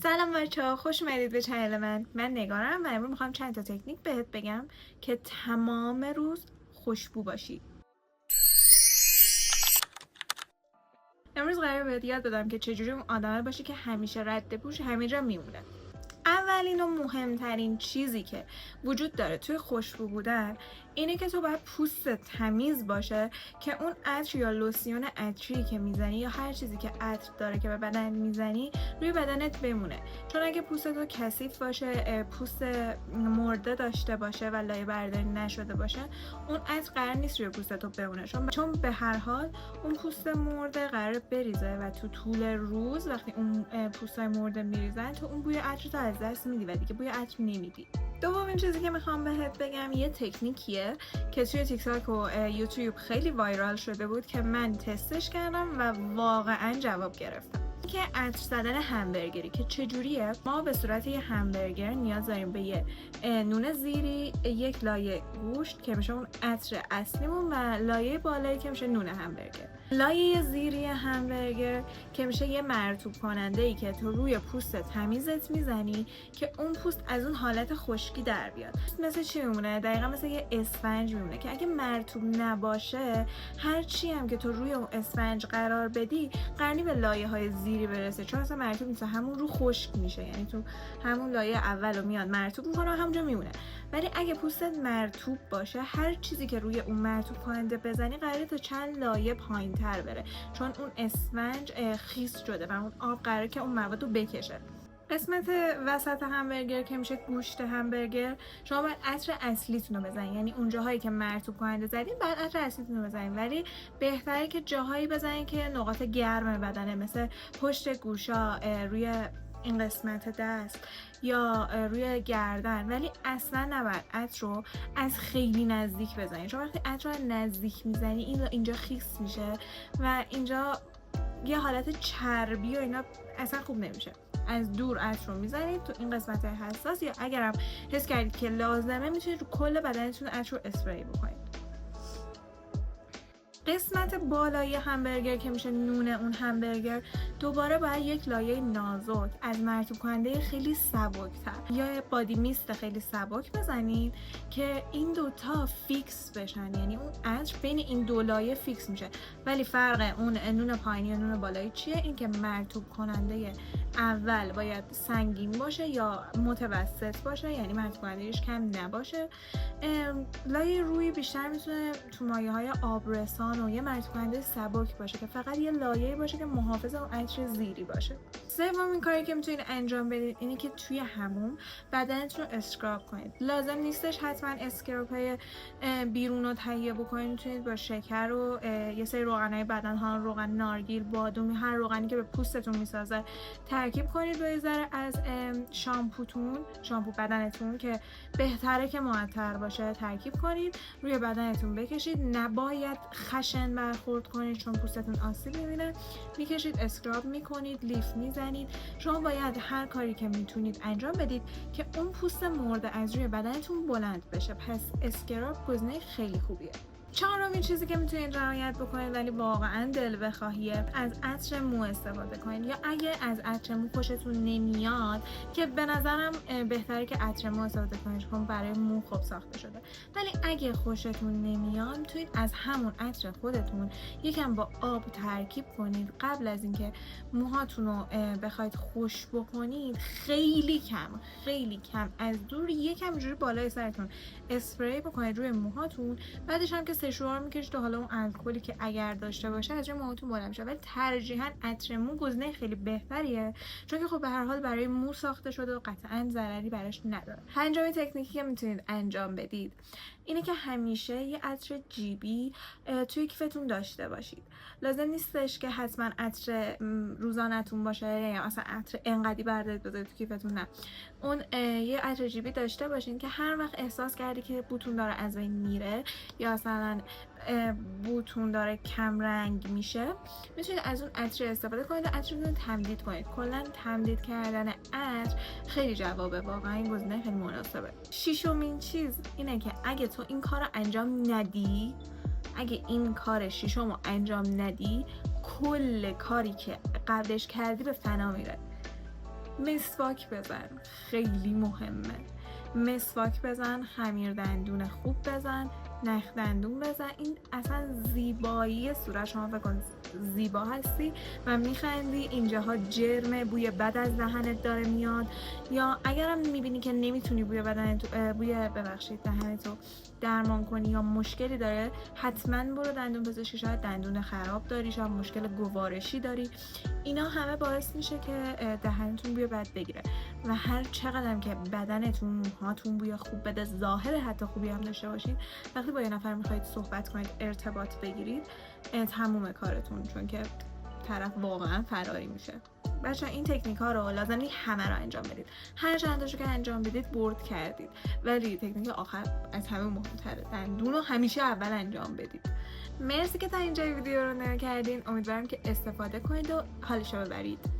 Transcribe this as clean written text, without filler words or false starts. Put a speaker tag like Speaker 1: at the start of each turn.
Speaker 1: سلام بچه‌ها، خوش اومدید به چنل من نگارم و امروز میخوام چند تا تکنیک بهت بگم که تمام روز خوشبو باشی. امروز قراره بهت یاد بدم که چجوری اون آدمه باشی که همیشه رد پوش همه جا میمونه. اولین و مهمترین چیزی که وجود داره توی خوشبو بودن اینه که تو باید پوست تمیز باشه که اون عطر یا لوسیون عطری که میزنی یا هر چیزی که عطر داره که به بدن میزنی روی بدنت بمونه. چون اگه پوست تو کثیف باشه، پوست مرده داشته باشه و لایه برداری نشده باشه، اون عطر قرار نیست روی پوست تو بمونه، چون به هر حال اون پوست مرده قرار بریزه و تو طول روز وقتی اون پوستای مرده میریزن تو اون بوی عطر از دست میدی و دیگه بوی عطر نمیدی. دومین چیزی که میخوام بهت بگم یه تکنیکیه که توی تیک تاک و یوتیوب خیلی وایرال شده بود که من تستش کردم و واقعا جواب گرفتم. که عطر زدن همبرگری که چجوریه؟ ما به صورت یه همبرگر نیاز داریم به یه نون زیری، یک لایه گوشت که میشه اون عطر اصلیمون و لایه بالایی که میشه نون همبرگر. لایه زیری همبرگر که میشه یه مرطوب کننده ای که تو روی پوست تمیزت میزنی که اون پوست از اون حالت خشکی در بیاد. مثل چی میمونه؟ دقیقا مثل یه اسفنج میمونه که اگه مرطوب نباشه هر چی هم که تو روی اون اسفنج قرار بدی قرنی به لایه های زیری برسه، چون اصلا مرطوب نیست، همون رو خشک میشه، یعنی تو همون لایه اول رو میاد مرطوب میکنه و همونجا میمونه. ولی اگه پوستت مرطوب باشه هر چیزی که روی اون مرطوب کننده بزنی قراره تا چند لایه پایین تر بره، چون اون اسفنج خیس شده و اون آب قراره که اون مواد رو بکشه. قسمت وسط همبرگر که میشه گوشت همبرگر، شما باید عطر اصلیتون رو بزنید، یعنی اون جاهایی که مرطوب کننده زدین باید عطر اصلیتون رو بزنید، ولی بهتره که جاهایی بزنید که نقاط گرم بدنه، مثل پشت گوشا، روی این قسمت دست یا روی گردن. ولی اصلا نباید عطر رو از خیلی نزدیک بزنید، چون وقتی عطر رو نزدیک میزنی اینجا خیس میشه و اینجا یه حالت چربی و اینا اصلا خوب نمیشه. از دور عطر رو میزنید تو این قسمت حساس، یا اگرم حس کردید که لازمه میتونید رو کل بدنتون عطر رو اسپری بکنید. قسمت بالای همبرگر که میشه نون اون همبرگر، دوباره باید یک لایه نازک از مرطوب کننده خیلی سبکتر یا بادی میست خیلی سبک بزنید که این دوتا فیکس بشن، یعنی اون عطر بین این دو لایه فیکس میشه. ولی فرق اون نون پایینی و نون بالایی چیه؟ این که مرطوب کننده اول باید سنگین باشه یا متوسط باشه، یعنی مرطوب کنندهش کم نباشه. لایه روی بیشتر میتونه تو مایه های آبرسان و یه مرطوب کننده سبک باشه که فقط یه لایه باشه که محافظ اون عطر زیری باشه. سومین کاری که میتونید انجام بدید اینه که توی حموم بدنتون رو اسکراب کنید. لازم نیستش حتما اسکراب های بیرون رو تهیه بکنید، میتونید با شکر و یه سری روغنای بدن ها، روغن نارگیل، بادومی، هر روغنی که به پوستتون میسازه ترکیب کنید با یه ذره از شامپو بدنتون که بهتره که معطر باشه ترکیب کنید، روی بدنتون بکشید. نباید خشن برخورد کنید چون پوستتون آسیب میبینه. میکشید، اسکراب میکنید، لیف میزنید. شما باید هر کاری که میتونید انجام بدید که اون پوست مرده از روی بدنتون بلند بشه. پس اسکراب گزینه خیلی خوبیه. چهارمین چیزی که میتونید رعایت بکنید ولی واقعا دل بخواهیه، از عطر مو استفاده کنید. یا اگه از عطر مو خوشتون نمیاد، که به نظرم بهتره که عطر مو استفاده کنید چون برای مو خوب ساخته شده، ولی اگه خوشتون نمیاد میتونید از همون عطر خودتون یکم با آب ترکیب کنید قبل از اینکه موهاتون رو بخواید خوش بکنید. خیلی کم از دور یکم جوری بالای سرتون اسپری بکنید روی موهاتون. بعدش هم که سشوار میکشید و حالا اون الکلی که اگر داشته باشه از روی موهاتون بلند میشه. ولی ترجیحاً عطر مو گزینه خیلی بهتریه، چون که خب به هر حال برای مو ساخته شده و قطعاً ضرری براش نداره. پنجمین تکنیکی که میتونید انجام بدید اینه که همیشه یه عطر جیبی توی کیفتون داشته باشید. لازم نیستش که حتما عطر روزانه‌تون باشه یا مثلا عطر انقدی بردارید بذارید تو کیفتون، نه. اون یه عطر جیبی داشته باشین که هر وقت احساس کردی که بوتون داره از بین میره یا مثلا بوتون داره کم رنگ میشه، میتونید از اون عطر استفاده کنید و عطرتون رو تمدید کنید. کلا تمدید کردن عطر خیلی جوابه، واقعا این گزینه خیلی مناسبه. ششمین چیز اینه که اگه تو این کار رو انجام ندی، اگه این کار ششم رو انجام ندی، کل کاری که قبلش کردی به فنا میره. مسواک بزن، خیلی مهمه. مسواک بزن، خمیر دندون خوب بزن، نخ دندون بزن. این اصلا زیبایی صورت. شما فکر کن زیبا هستی و میخندی، اینجاها جرمه، بوی بد از دهنت داره میاد، یا اگرم میبینی که نمیتونی بوی دهنتو درمان کنی یا مشکلی داره، حتما برو دندون پزشکی. شاید دندون خراب داری، شاید مشکل گوارشی داری. اینا همه باعث میشه که دهنتون بوی بد بگیره و هر چقدرم که بدنتون، موهاتون بوی خوب بده، ظاهر حتی خوبی هم داشته باشید، وقتی با یه نفر میخواید صحبت کنید، ارتباط بگیرید، تموم کارتون، چون که طرف واقعا فراری میشه. بچه این تکنیک ها رو لازم نیست همه رو انجام بدید، هر چندتاشو که انجام بدید برد کردید، ولی تکنیک آخر از همه مهمتره، دندون رو همیشه اول انجام بدید. مرسی که تا اینجا ویدیو رو نگاه کردین. امیدوارم که استفاده کنید و حالشو ببرید.